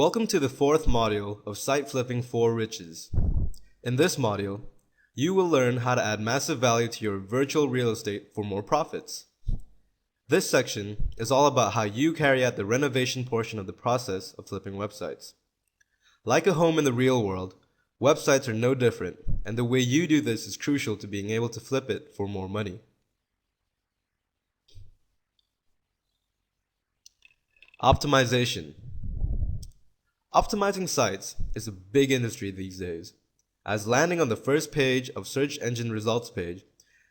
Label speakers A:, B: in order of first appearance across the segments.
A: Welcome to the fourth module of Site Flipping for Riches. In this module, you will learn how to add massive value to your virtual real estate for more profits. This section is all about how you carry out the renovation portion of the process of flipping websites. Like a home in the real world, websites are no different, and the way you do this is crucial to being able to flip it for more money. Optimization. Optimizing sites is a big industry these days, as landing on the first page of search engine results page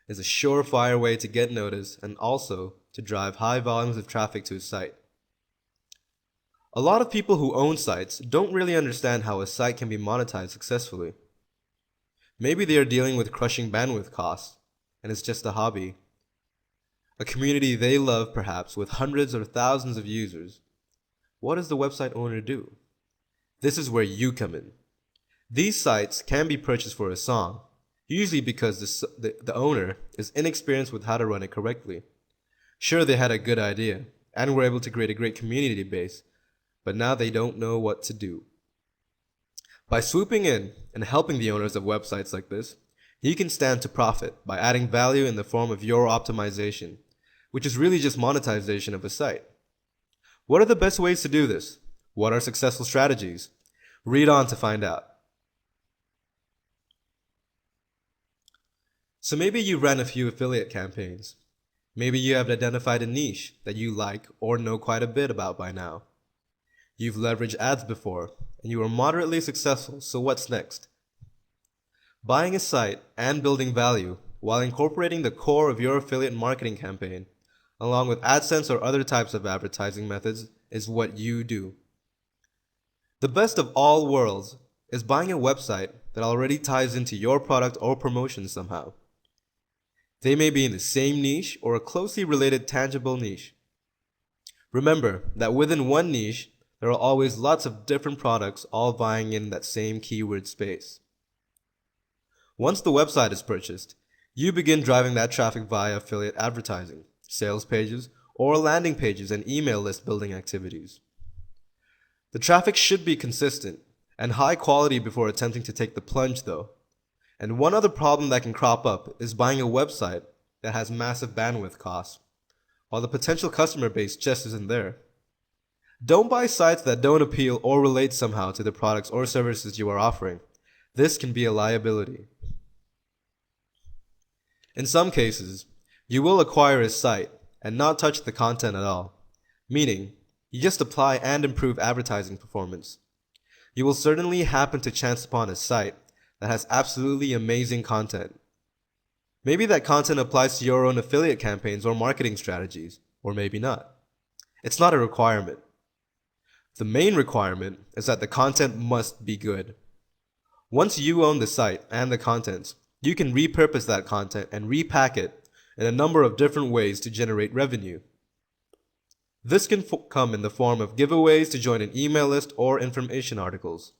A: is a surefire way to get noticed and also to drive high volumes of traffic to a site. A lot of people who own sites don't really understand how a site can be monetized successfully. Maybe they are dealing with crushing bandwidth costs, and it's just a hobby. A community they love perhaps with hundreds or thousands of users. What does the website owner do? This is where you come in. These sites can be purchased for a song, usually because the owner is inexperienced with how to run it correctly. Sure, they had a good idea and were able to create a great community base, but now they don't know what to do. By swooping in and helping the owners of websites like this, you can stand to profit by adding value in the form of your optimization, which is really just monetization of a site. What are the best ways to do this? What are successful strategies? Read on to find out. So maybe you ran a few affiliate campaigns. Maybe you have identified a niche that you like or know quite a bit about by now. You've leveraged ads before, and you are moderately successful, so what's next? Buying a site and building value while incorporating the core of your affiliate marketing campaign, along with AdSense or other types of advertising methods, is what you do. The best of all worlds is buying a website that already ties into your product or promotion somehow. They may be in the same niche or a closely related tangible niche. Remember that within one niche, there are always lots of different products all vying in that same keyword space. Once the website is purchased, you begin driving that traffic via affiliate advertising, sales pages, or landing pages and email list building activities. The traffic should be consistent and high quality before attempting to take the plunge though. And one other problem that can crop up is buying a website that has massive bandwidth costs, while the potential customer base just isn't there. Don't buy sites that don't appeal or relate somehow to the products or services you are offering. This can be a liability. In some cases, you will acquire a site and not touch the content at all, meaning you just apply and improve advertising performance. You will certainly happen to chance upon a site that has absolutely amazing content. Maybe that content applies to your own affiliate campaigns or marketing strategies, or maybe not. It's not a requirement. The main requirement is that the content must be good. Once you own the site and the contents, you can repurpose that content and repack it in a number of different ways to generate revenue. This can come in the form of giveaways to join an email list or information articles.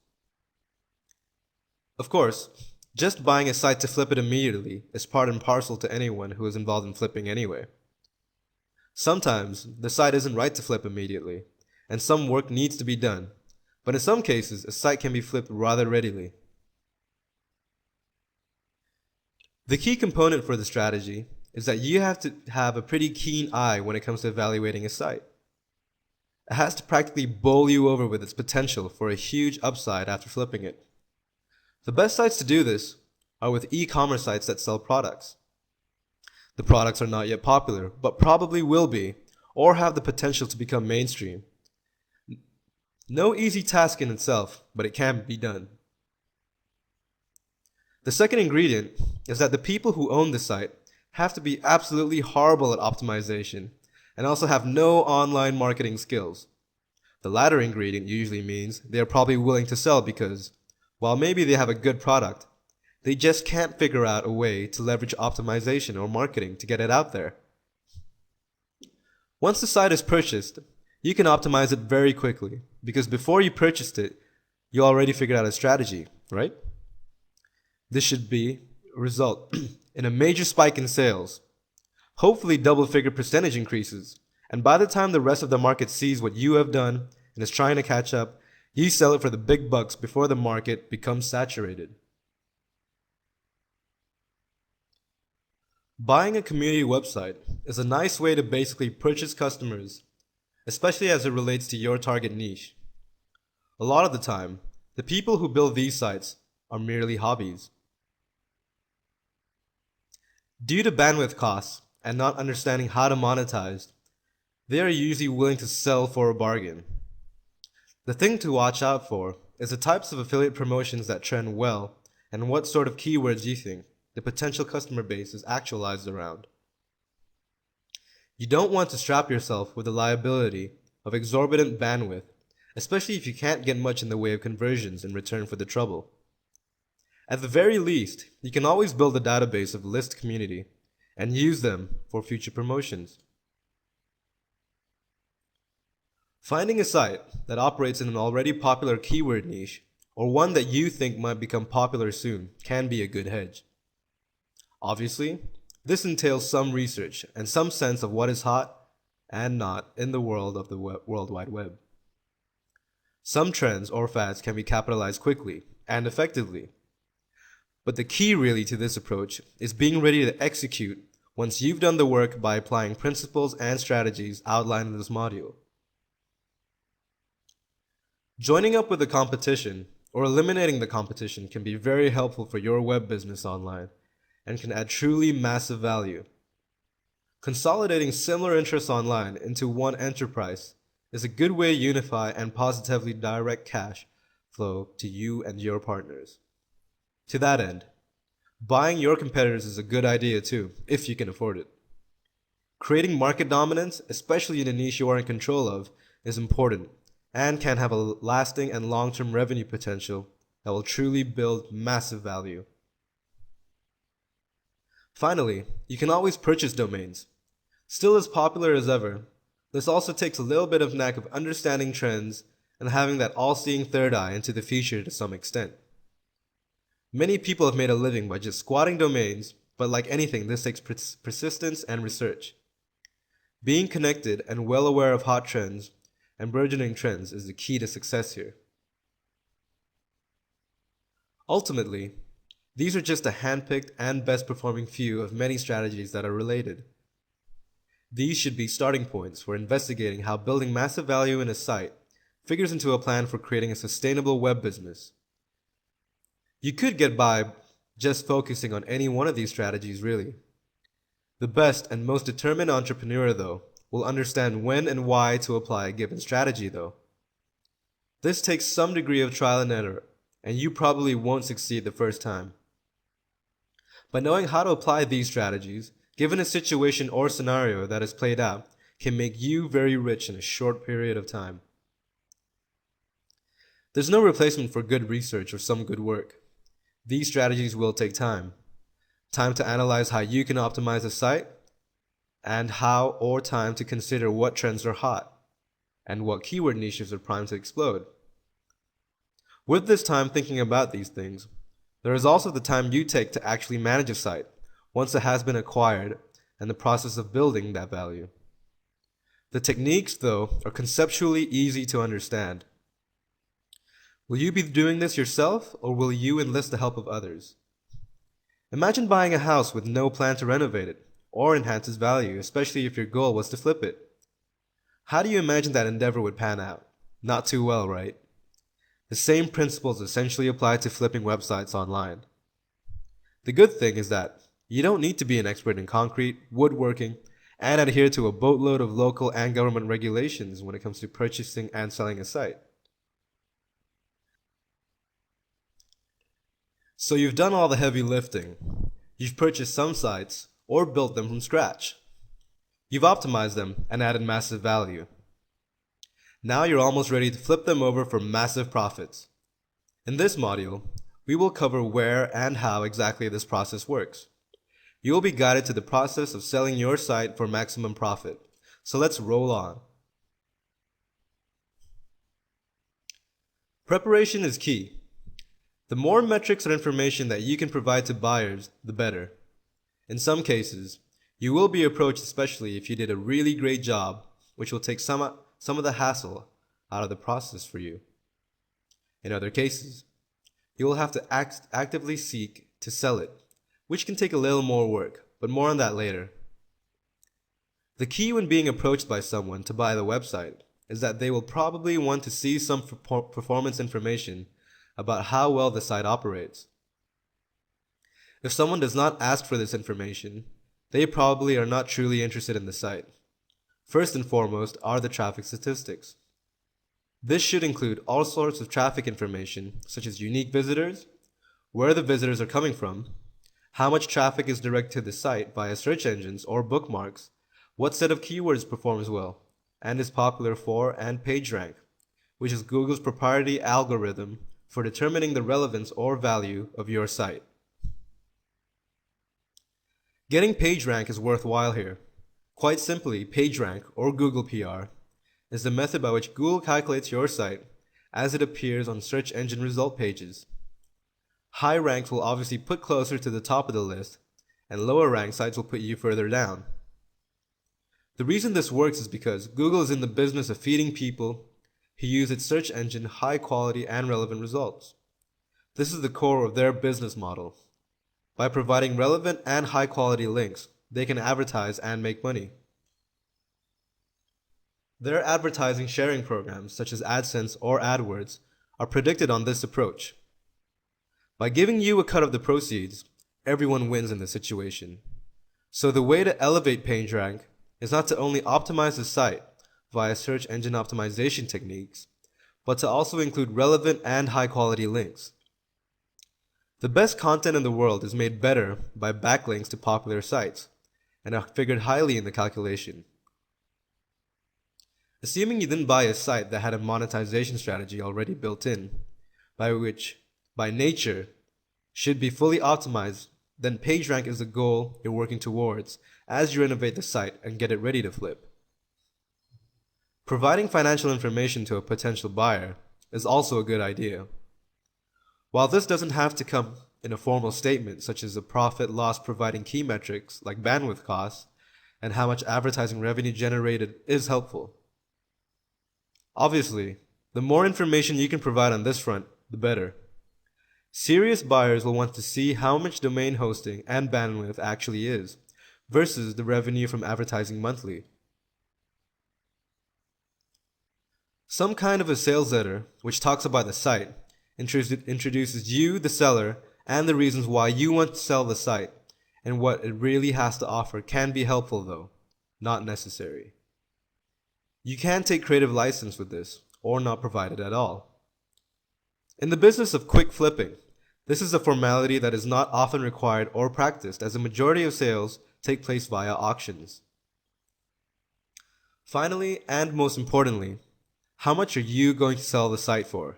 A: Of course, just buying a site to flip it immediately is part and parcel to anyone who is involved in flipping anyway. Sometimes the site isn't right to flip immediately, and some work needs to be done, but in some cases a site can be flipped rather readily. The key component for the strategy is that you have to have a pretty keen eye when it comes to evaluating a site. It has to practically bowl you over with its potential for a huge upside after flipping it. The best sites to do this are with e-commerce sites that sell products. The products are not yet popular, but probably will be, or have the potential to become mainstream. No easy task in itself, but it can be done. The second ingredient is that the people who own the site have to be absolutely horrible at optimization and also have no online marketing skills. The latter ingredient usually means they are probably willing to sell because, while maybe they have a good product, they just can't figure out a way to leverage optimization or marketing to get it out there. Once the site is purchased, you can optimize it very quickly because before you purchased it, you already figured out a strategy, right? This should result in a major spike in sales, hopefully double-figure percentage increases, and by the time the rest of the market sees what you have done and is trying to catch up, You sell it for the big bucks before the market becomes saturated. Buying a community website is a nice way to basically purchase customers, especially as it relates to your target niche. A lot of the time, the people who build these sites are merely hobbies. Due to bandwidth costs and not understanding how to monetize, they are usually willing to sell for a bargain. The thing to watch out for is the types of affiliate promotions that trend well and what sort of keywords you think the potential customer base is actualized around. You don't want to strap yourself with the liability of exorbitant bandwidth, especially if you can't get much in the way of conversions in return for the trouble. At the very least, you can always build a database of list community and use them for future promotions. Finding a site that operates in an already popular keyword niche or one that you think might become popular soon can be a good hedge. Obviously, this entails some research and some sense of what is hot and not in the world of the World Wide Web. Some trends or fads can be capitalized quickly and effectively. But the key really to this approach is being ready to execute once you've done the work by applying principles and strategies outlined in this module. Joining up with the competition or eliminating the competition can be very helpful for your web business online and can add truly massive value. Consolidating similar interests online into one enterprise is a good way to unify and positively direct cash flow to you and your partners. To that end, buying your competitors is a good idea too, if you can afford it. Creating market dominance, especially in a niche you are in control of, is important and can have a lasting and long-term revenue potential that will truly build massive value. Finally, you can always purchase domains. Still as popular as ever, this also takes a little bit of knack of understanding trends and having that all-seeing third eye into the future to some extent. Many people have made a living by just squatting domains, but like anything, this takes persistence and research. Being connected and well aware of hot trends and burgeoning trends is the key to success here. Ultimately, these are just a handpicked and best performing few of many strategies that are related. These should be starting points for investigating how building massive value in a site figures into a plan for creating a sustainable web business. You could get by just focusing on any one of these strategies, really. The best and most determined entrepreneur, though, will understand when and why to apply a given strategy, though. This takes some degree of trial and error, and you probably won't succeed the first time. But knowing how to apply these strategies, given a situation or scenario that is played out, can make you very rich in a short period of time. There's no replacement for good research or some good work. These strategies will take time. Time to analyze how you can optimize a site, and time to consider what trends are hot, and what keyword niches are primed to explode. With this time thinking about these things, there is also the time you take to actually manage a site once it has been acquired and the process of building that value. The techniques, though, are conceptually easy to understand. Will you be doing this yourself, or will you enlist the help of others? Imagine buying a house with no plan to renovate it or enhance its value, especially if your goal was to flip it. How do you imagine that endeavor would pan out? Not too well, right? The same principles essentially apply to flipping websites online. The good thing is that you don't need to be an expert in concrete, woodworking, and adhere to a boatload of local and government regulations when it comes to purchasing and selling a site. So you've done all the heavy lifting. You've purchased some sites or built them from scratch. You've optimized them and added massive value. Now you're almost ready to flip them over for massive profits. In this module, we will cover where and how exactly this process works. You will be guided to the process of selling your site for maximum profit. So let's roll on. Preparation is key. The more metrics and information that you can provide to buyers, the better. In some cases, you will be approached especially if you did a really great job, which will take some of the hassle out of the process for you. In other cases, you will have to actively seek to sell it, which can take a little more work, but more on that later. The key when being approached by someone to buy the website is that they will probably want to see some performance information about how well the site operates. If someone does not ask for this information, they probably are not truly interested in the site. First and foremost are the traffic statistics. This should include all sorts of traffic information, such as unique visitors, where the visitors are coming from, how much traffic is directed to the site via search engines or bookmarks, what set of keywords performs well, and is popular for, and PageRank, which is Google's proprietary algorithm for determining the relevance or value of your site. Getting PageRank is worthwhile here. Quite simply, PageRank, or Google PR, is the method by which Google calculates your site as it appears on search engine result pages. High ranks will obviously put closer to the top of the list, and lower ranked sites will put you further down. The reason this works is because Google is in the business of feeding people who use its search engine high quality and relevant results. This is the core of their business model. By providing relevant and high quality links, they can advertise and make money. Their advertising sharing programs, such as AdSense or AdWords, are predicted on this approach. By giving you a cut of the proceeds, everyone wins in this situation. So the way to elevate PageRank is not to only optimize the site via search engine optimization techniques, but to also include relevant and high quality links. The best content in the world is made better by backlinks to popular sites, and are figured highly in the calculation. Assuming you didn't buy a site that had a monetization strategy already built in, which by nature should be fully optimized, then PageRank is the goal you're working towards as you renovate the site and get it ready to flip. Providing financial information to a potential buyer is also a good idea. While this doesn't have to come in a formal statement such as a profit loss, providing key metrics like bandwidth costs and how much advertising revenue generated is helpful. Obviously, the more information you can provide on this front, the better. Serious buyers will want to see how much domain hosting and bandwidth actually is, versus the revenue from advertising monthly. Some kind of a sales letter, which talks about the site, introduces you, the seller, and the reasons why you want to sell the site, and what it really has to offer can be helpful though, not necessary. You can take creative license with this, or not provide it at all. In the business of quick flipping, this is a formality that is not often required or practiced, as the majority of sales take place via auctions. Finally, and most importantly, how much are you going to sell the site for?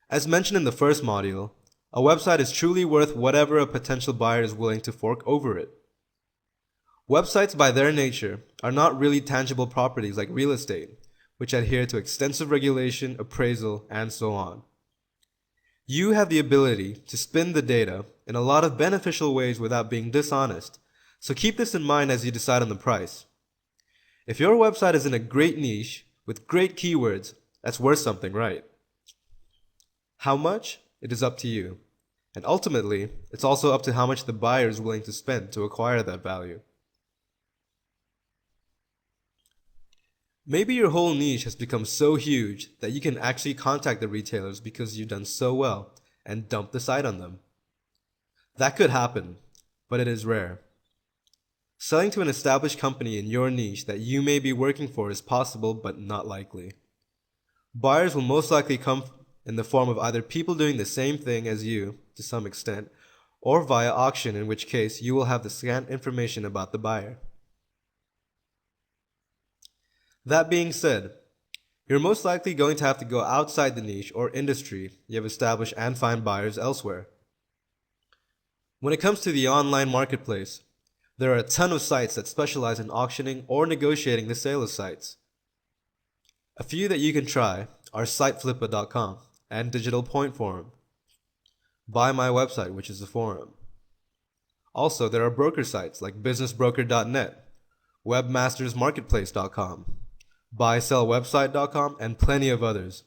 A: As mentioned in the first module, a website is truly worth whatever a potential buyer is willing to fork over it. Websites by their nature are not really tangible properties like real estate, which adhere to extensive regulation, appraisal, and so on. You have the ability to spin the data in a lot of beneficial ways without being dishonest, so keep this in mind as you decide on the price. If your website is in a great niche with great keywords, that's worth something, right? How much? It is up to you. And ultimately, it's also up to how much the buyer is willing to spend to acquire that value. Maybe your whole niche has become so huge that you can actually contact the retailers because you've done so well and dump the site on them. That could happen, but it is rare. Selling to an established company in your niche that you may be working for is possible but not likely. Buyers will most likely come in the form of either people doing the same thing as you to some extent, or via auction, in which case you will have the scant information about the buyer. That being said, you're most likely going to have to go outside the niche or industry you have established and find buyers elsewhere. When it comes to the online marketplace, there are a ton of sites that specialize in auctioning or negotiating the sale of sites. A few that you can try are siteflipper.com and Digital Point Forum. Buy My Website, which is a forum. Also, there are broker sites like businessbroker.net, webmastersmarketplace.com, buysellwebsite.com, and plenty of others.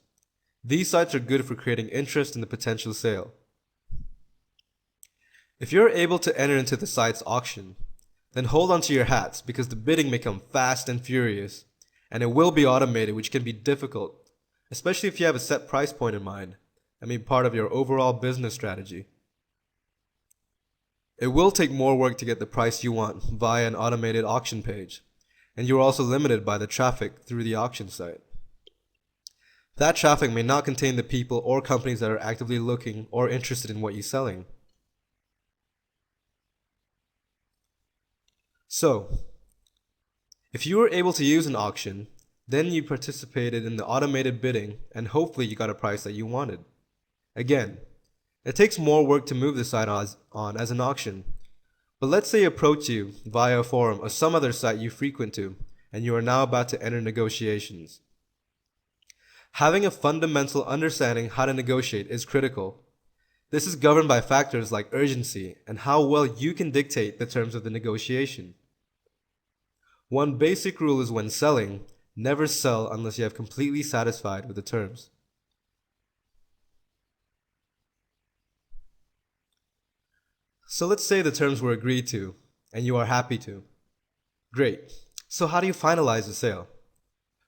A: These sites are good for creating interest in the potential sale. If you're able to enter into the site's auction, then hold on to your hats because the bidding may come fast and furious, and it will be automated, which can be difficult, especially if you have a set price point in mind and be part of your overall business strategy. It will take more work to get the price you want via an automated auction page, and you're also limited by the traffic through the auction site. That traffic may not contain the people or companies that are actively looking or interested in what you're selling. So, if you were able to use an auction, then you participated in the automated bidding and hopefully you got a price that you wanted. Again, it takes more work to move the site on as an auction, but let's say approach you via a forum or some other site you frequent to, and you are now about to enter negotiations. Having a fundamental understanding how to negotiate is critical. This is governed by factors like urgency and how well you can dictate the terms of the negotiation. One basic rule is when selling, never sell unless you have completely satisfied with the terms. So let's say the terms were agreed to, and you are happy to. Great. So how do you finalize the sale?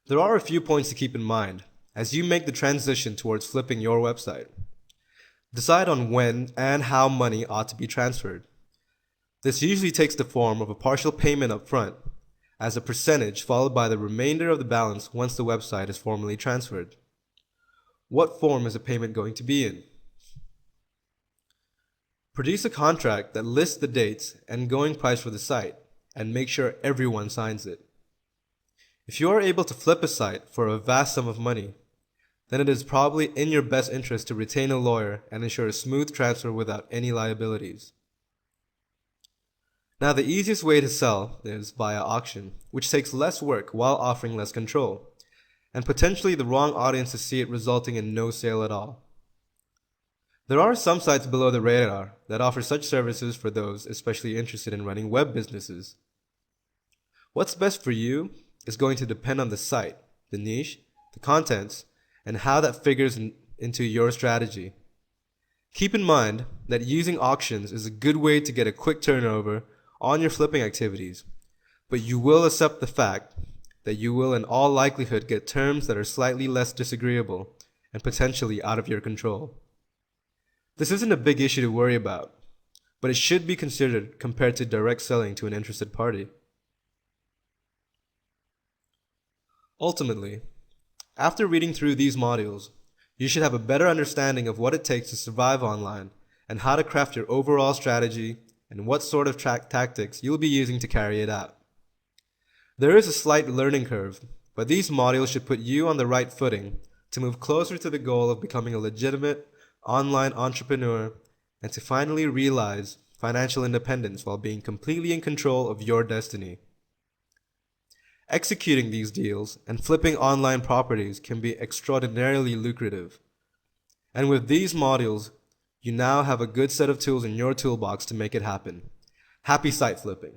A: There are a few points to keep in mind as you make the transition towards flipping your website. Decide on when and how money ought to be transferred. This usually takes the form of a partial payment up front, as a percentage followed by the remainder of the balance once the website is formally transferred. What form is the payment going to be in? Produce a contract that lists the dates and going price for the site, and make sure everyone signs it. If you are able to flip a site for a vast sum of money, then it is probably in your best interest to retain a lawyer and ensure a smooth transfer without any liabilities. Now, the easiest way to sell is via auction, which takes less work while offering less control, and potentially the wrong audience to see it, resulting in no sale at all. There are some sites below the radar that offer such services for those especially interested in running web businesses. What's best for you is going to depend on the site, the niche, the contents, and how that figures into your strategy. Keep in mind that using auctions is a good way to get a quick turnover on your flipping activities, but you will accept the fact that you will in all likelihood get terms that are slightly less disagreeable and potentially out of your control. This isn't a big issue to worry about, but it should be considered compared to direct selling to an interested party. Ultimately, after reading through these modules, you should have a better understanding of what it takes to survive online and how to craft your overall strategy and what sort of tactics you'll be using to carry it out. There is a slight learning curve, but these modules should put you on the right footing to move closer to the goal of becoming a legitimate online entrepreneur and to finally realize financial independence while being completely in control of your destiny. Executing these deals and flipping online properties can be extraordinarily lucrative. And with these modules, you now have a good set of tools in your toolbox to make it happen. Happy site flipping!